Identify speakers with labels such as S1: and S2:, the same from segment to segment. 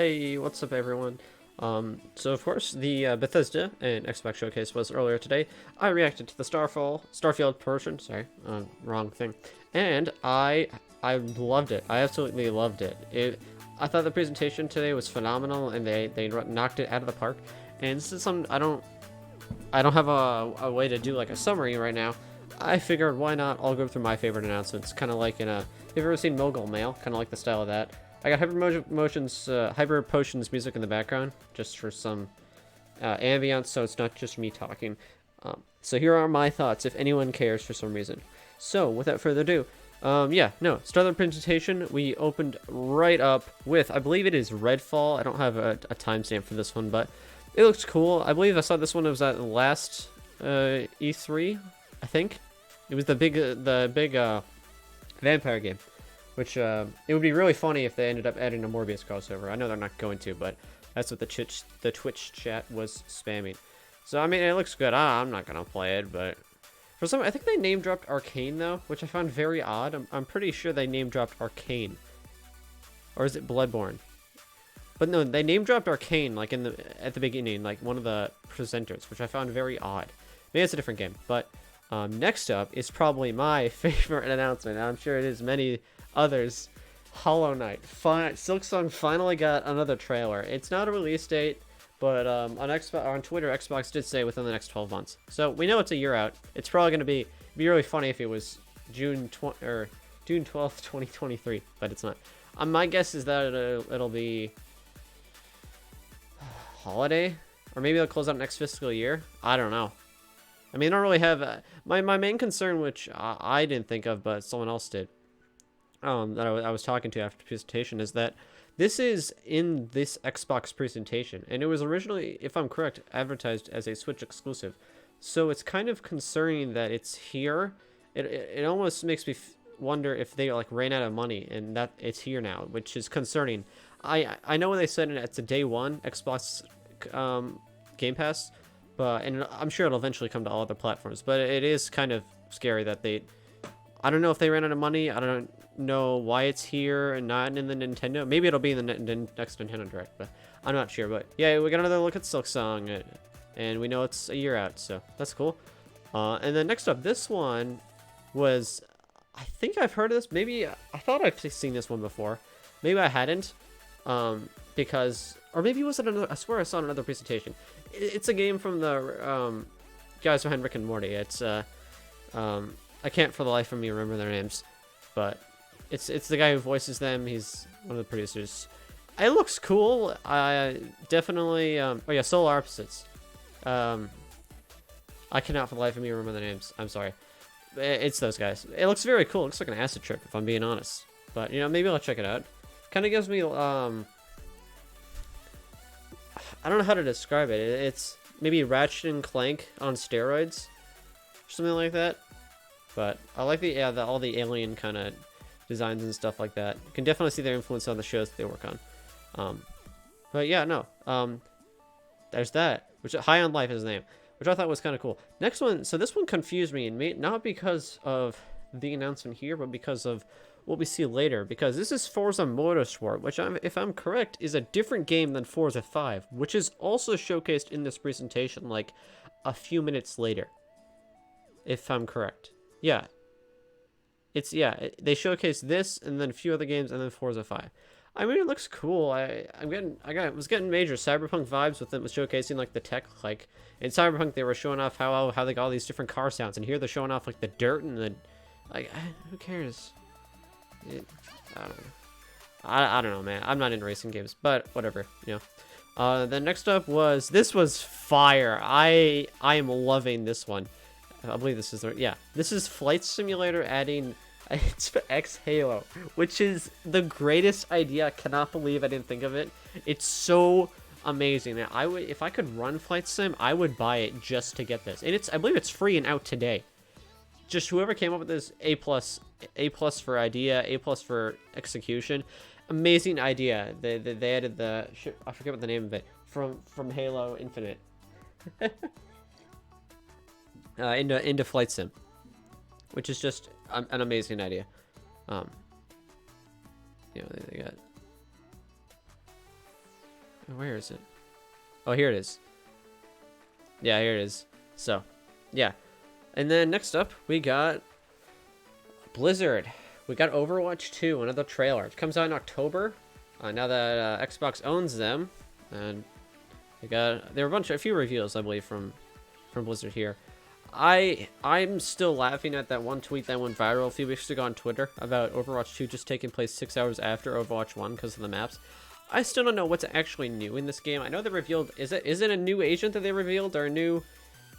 S1: Hey, what's up everyone? So of course the Bethesda and Xbox showcase was earlier today. I reacted to the Starfield portion, sorry, wrong thing. And I loved it. I absolutely loved it. I thought the presentation today was phenomenal and they knocked it out of the park. And this is something I don't have a way to do like a summary right now. I figured why not, I'll go through my favorite announcements, kind of like in a, have you ever seen Mogul Mail? Kind of like the style of that. I got Hyper Potions music in the background, just for some ambience, so it's not just me talking. So here are my thoughts, if anyone cares for some reason. So, without further ado, start the presentation. We opened right up with, I believe it is Redfall. I don't have a timestamp for this one, but it looks cool. I believe I saw this one, it was at the last E3, I think. It was the big vampire game. Which, it would be really funny if they ended up adding a Morbius crossover. I know they're not going to, but that's what the Twitch chat was spamming. So, I mean, it looks good. I'm not going to play it, but... For some, I think they name-dropped Arcane, though, which I found very odd. I'm pretty sure they name-dropped Arcane. Or is it Bloodborne? But no, they name-dropped Arcane, like, at the beginning, like, one of the presenters, which I found very odd. Maybe it's a different game, but... next up is probably my favorite announcement. I'm sure it is many others. Hollow Knight. Silksong finally got another trailer. It's not a release date, but on Twitter, Xbox did say within the next 12 months. So we know it's a year out. It's probably going to be really funny if it was June 12th, 2023, but it's not. My guess is that it'll be holiday, or maybe it'll close out next fiscal year. I don't know. I mean, I don't really have my main concern, which I didn't think of, but someone else did. That I was talking to after the presentation, is that this is in this Xbox presentation, and it was originally, if I'm correct, advertised as a Switch exclusive. So it's kind of concerning that it's here. It almost makes me wonder if they like ran out of money and that it's here now, which is concerning. I know what they said it's a day one Xbox Game Pass. And I'm sure it'll eventually come to all other platforms, but it is kind of scary that I don't know if they ran out of money. I don't know why it's here and not in the Nintendo. Maybe it'll be in the next Nintendo Direct, but I'm not sure. But yeah, we got another look at Silksong, and we know it's a year out, so that's cool. And then next up, this one was, I think I've heard of this. Maybe I thought I've seen this one before. Maybe I hadn't, because, or maybe it was another. I swear I saw another presentation. It's a game from the guys behind Rick and Morty. It's I can't for the life of me remember their names, but it's the guy who voices them. He's one of the producers. It looks cool. I definitely oh yeah, Solar Opposites. I cannot for the life of me remember the names. I'm sorry. It's those guys. It looks very cool. It looks like an acid trip, if I'm being honest. But you know, maybe I'll check it out. Kind of gives me I don't know how to describe it. It's maybe Ratchet and Clank on steroids, or something like that. But I like all the alien kind of designs and stuff like that. You can definitely see their influence on the shows that they work on. But yeah, no. There's that. Which High on Life is the name, which I thought was kind of cool. Next one. So this one confused me, and not because of the announcement here, but because of what we see later, because this is Forza Motorsport, which, if I'm correct, is a different game than Forza 5, which is also showcased in this presentation, like, a few minutes later, if I'm correct. Yeah. They showcased this, and then a few other games, and then Forza 5. I mean, it looks cool. I was getting major Cyberpunk vibes with it, was showcasing, like, the tech, like, in Cyberpunk, they were showing off how they got all these different car sounds, and here they're showing off, like, the dirt and the, like, who cares? I don't know. I don't know, man. I'm not in racing games, but whatever, you know. Then next up this was fire. I am loving this one. I believe this is this is Flight Simulator adding it's X Halo, which is the greatest idea. I cannot believe I didn't think of it. It's so amazing. If I could run Flight Sim, I would buy it just to get this. And I believe it's free and out today. Just whoever came up with this, A plus for idea, A plus for execution. Amazing idea. They added I forget what the name of it, from Halo Infinite into Flight Sim, which is just an amazing idea. You know, they got Where is it? Oh, here it is. Yeah, here it is. So, yeah. And then next up, we got Blizzard. We got Overwatch 2, another trailer. It comes out in October. Now that Xbox owns them, and there were a few reveals, I believe, from Blizzard here. I'm still laughing at that one tweet that went viral a few weeks ago on Twitter about Overwatch 2 just taking place 6 hours after Overwatch 1 because of the maps. I still don't know what's actually new in this game. I know they revealed, is it a new agent that they revealed, or a new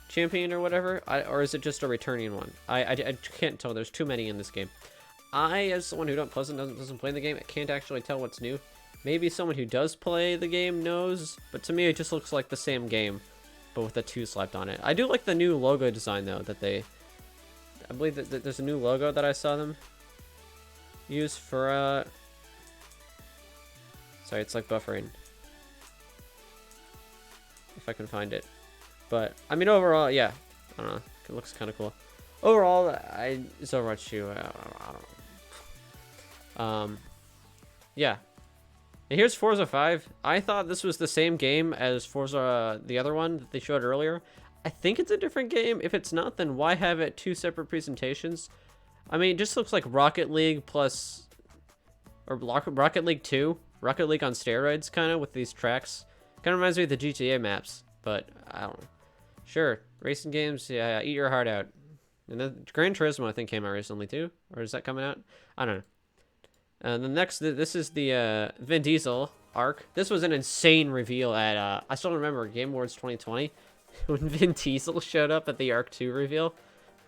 S1: champion or whatever, or is it just a returning one? I can't tell. There's too many in this game. As someone who doesn't play the game, I can't actually tell what's new. Maybe someone who does play the game knows, but to me it just looks like the same game, but with a 2 slapped on it. I do like the new logo design though, I believe that there's a new logo that I saw them use for sorry, it's like buffering. If I can find it. But, I mean, overall, yeah. I don't know. It looks kind of cool. Overall, it's Overwatch 2. I don't know. Yeah. And here's Forza 5. I thought this was the same game as Forza, the other one that they showed earlier. I think it's a different game. If it's not, then why have it 2 separate presentations? I mean, it just looks like Rocket League plus... Or Rocket League 2. Rocket League on steroids, kind of, with these tracks. Kind of reminds me of the GTA maps. But, I don't know. Sure, racing games, yeah, eat your heart out. And then Gran Turismo, I think, came out recently too, or is that coming out? I don't know. And the next, this is the Vin Diesel arc. This was an insane reveal at I still remember Game Awards 2020 when Vin Diesel showed up at the Arc 2 reveal,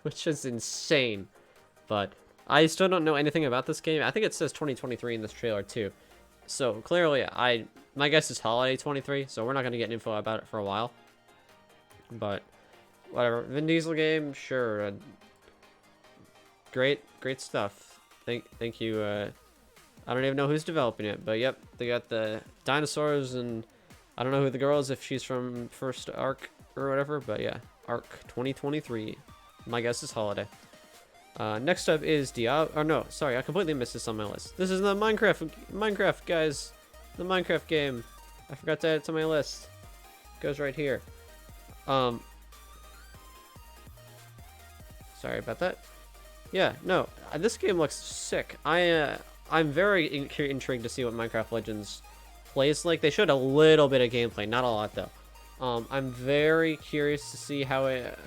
S1: which is insane. But I still don't know anything about this game. I think it says 2023 in this trailer too. So clearly, my guess is holiday 23. So we're not gonna get info about it for a while. But whatever, Vin Diesel game, sure. Great stuff. Thank you. I don't even know who's developing it, but yep, they got the dinosaurs, and I don't know who the girl is, if she's from first Arc or whatever, but yeah, Arc 2023. My guess is holiday. Next up is Diablo. Oh no, sorry, I completely missed this on my list. This is the Minecraft guys, the Minecraft game. I forgot to add it to my list. It goes right here. Sorry about that. Yeah, no, this game looks sick. I'm very intrigued to see what Minecraft Legends plays like. They showed a little bit of gameplay, not a lot though. I'm very curious to see how it,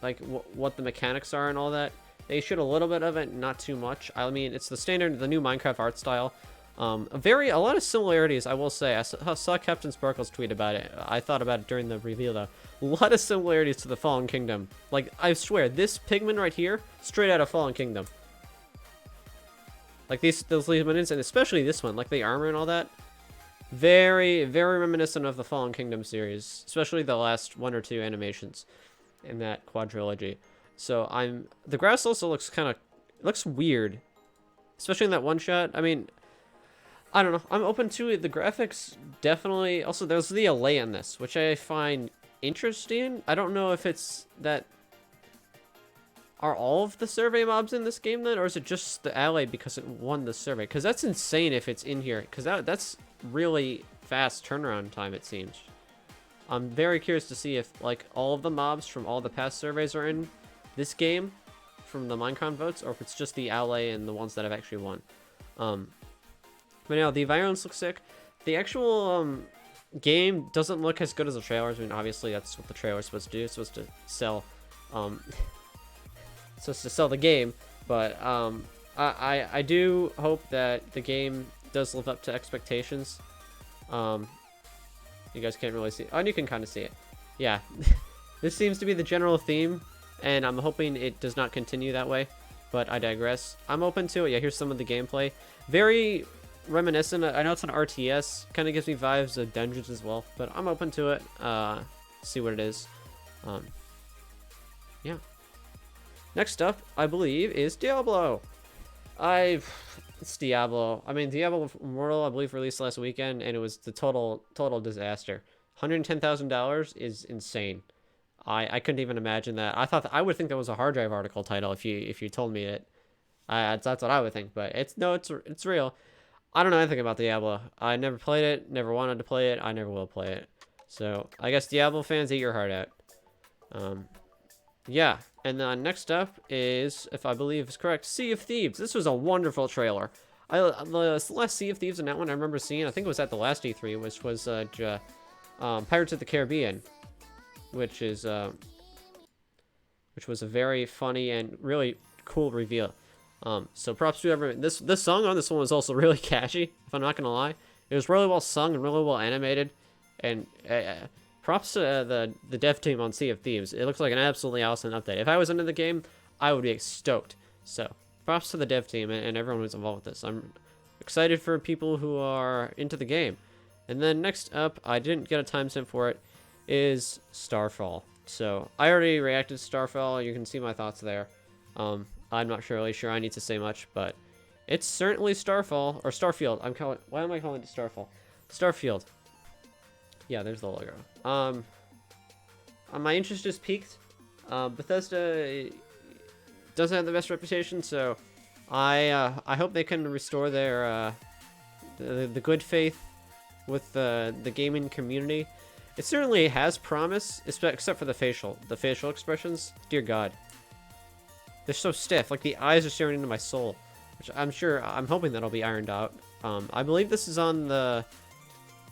S1: like what the mechanics are and all that. They showed a little bit of it, not too much. I mean, it's the new Minecraft art style. A lot of similarities, I will say. I saw Captain Sparkle's tweet about it. I thought about it during the reveal, though. A lot of similarities to the Fallen Kingdom. Like, I swear, this pigman right here, straight out of Fallen Kingdom. Like, those minions, and especially this one, like the armor and all that. Very, very reminiscent of the Fallen Kingdom series. Especially the last 1 or 2 animations in that quadrilogy. So, the grass also looks looks weird. Especially in that one shot. I mean... I don't know. I'm open to it. The graphics definitely... Also, there's the alley in this, which I find interesting. I don't know if it's that... Are all of the survey mobs in this game then? Or is it just the alley because it won the survey? Because that's insane if it's in here. Because that's really fast turnaround time, it seems. I'm very curious to see if, like, all of the mobs from all the past surveys are in this game from the Minecon votes, or if it's just the alley and the ones that have actually won. But now, the environments look sick. The actual game doesn't look as good as the trailers. I mean, obviously, that's what the trailer's supposed to do. It's supposed to sell, the game. But I do hope that the game does live up to expectations. You guys can't really see. Oh, and you can kind of see it. Yeah, this seems to be the general theme, and I'm hoping it does not continue that way. But I digress. I'm open to it. Yeah, here's some of the gameplay. Very reminiscent. I know it's an RTS, kind of gives me vibes of Dungeons as well, but I'm open to it. See what it is. Yeah. Next up, I believe, is Diablo. It's Diablo. I mean, Diablo Immortal, I believe, released last weekend, and it was the total disaster. $110,000 is insane. I couldn't even imagine that. I would think that was a hard drive article title if you told me it. That's what I would think, but it's real. I don't know anything about Diablo. I never played it, never wanted to play it, I never will play it. So, I guess Diablo fans, eat your heart out. Yeah, and then next up is, if I believe is correct, Sea of Thieves. This was a wonderful trailer. The last Sea of Thieves and that one I remember seeing, I think it was at the last E3, which was Pirates of the Caribbean, which was a very funny and really cool reveal. So props to everyone. This song on this one was also really catchy, if I'm not gonna lie. It was really well sung and really well animated, and props to the dev team on Sea of Thieves. It looks like an absolutely awesome update. If I was into the game, I would be stoked. So props to the dev team and everyone who's involved with this. I'm excited for people who are into the game. And then next up, I didn't get a timestamp for it, is Starfall. So I already reacted to Starfall. You can see my thoughts there. I'm not really sure I need to say much, but it's certainly Starfall or Starfield. Why am I calling it Starfall? Starfield. Yeah, there's the logo. My interest is peaked. Bethesda doesn't have the best reputation, so I hope they can restore their the good faith with the gaming community. It certainly has promise, except for the facial expressions. Dear God, they're so stiff. Like the eyes are staring into my soul, which I'm hoping that'll be ironed out. I believe this is on the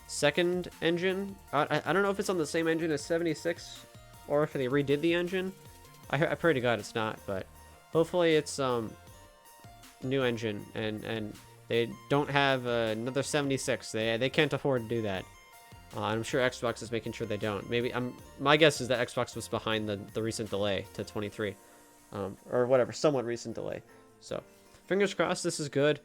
S1: second engine. I don't know if it's on the same engine as 76 or if they redid the engine. I pray to God it's not, but hopefully it's new engine and they don't have another 76. They can't afford to do that. I'm sure Xbox is making sure they don't. Maybe my guess is that Xbox was behind the recent delay to 23, or whatever, somewhat recent delay. So fingers crossed this is good.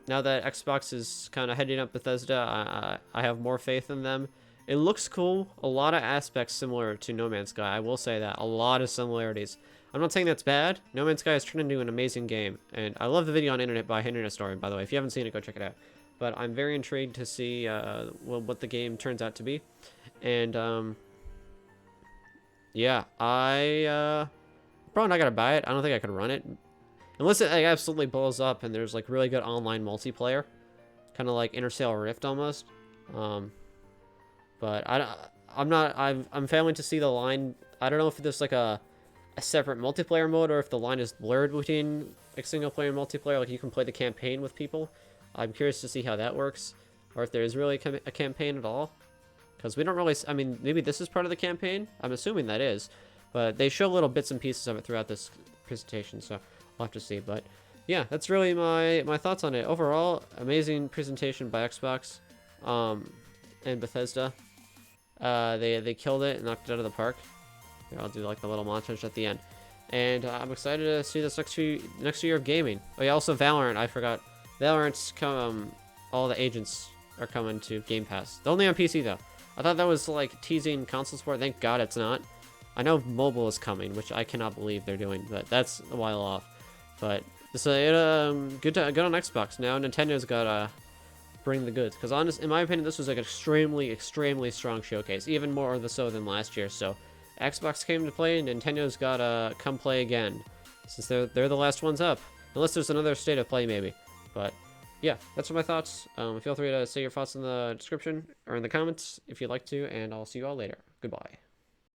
S1: Now that Xbox is kind of heading up Bethesda, I have more faith in them. It looks cool. A lot of aspects similar to No Man's Sky. I will say that. A lot of similarities. I'm not saying that's bad. No Man's Sky has turned into an amazing game. And I love the video on Internet by Internet Story, by the way. If you haven't seen it, go check it out. But I'm very intrigued to see what the game turns out to be. And, yeah, probably not going to buy it. I don't think I could run it. Unless it absolutely blows up and there's like really good online multiplayer, kind of like Interstellar Rift almost. But I'm failing to see the line. I don't know if there's like a separate multiplayer mode or if the line is blurred between like single player and multiplayer. Like you can play the campaign with people. I'm curious to see how that works, or if there is really a campaign at all. Because we don't really. I mean, maybe this is part of the campaign. I'm assuming that is, but they show little bits and pieces of it throughout this presentation. So. We'll have to see, but yeah, that's really my thoughts on it. Overall, amazing presentation by Xbox and Bethesda. They killed it and knocked it out of the park. Here, I'll do like the little montage at the end, and I'm excited to see this next year of gaming. Oh yeah, also Valorant. I forgot. Valorant's come. All the agents are coming to Game Pass. They're only on PC though. I thought that was like teasing console support. Thank God it's not. I know mobile is coming, which I cannot believe they're doing, but that's a while off. But it's good on Xbox. Now Nintendo's gotta bring the goods. Because in my opinion, this was like an extremely, extremely strong showcase. Even more so than last year. So Xbox came to play, and Nintendo's gotta come play again. Since they're the last ones up. Unless there's another state of play, maybe. But yeah, that's my thoughts. Feel free to say your thoughts in the description or in the comments if you'd like to. And I'll see you all later. Goodbye.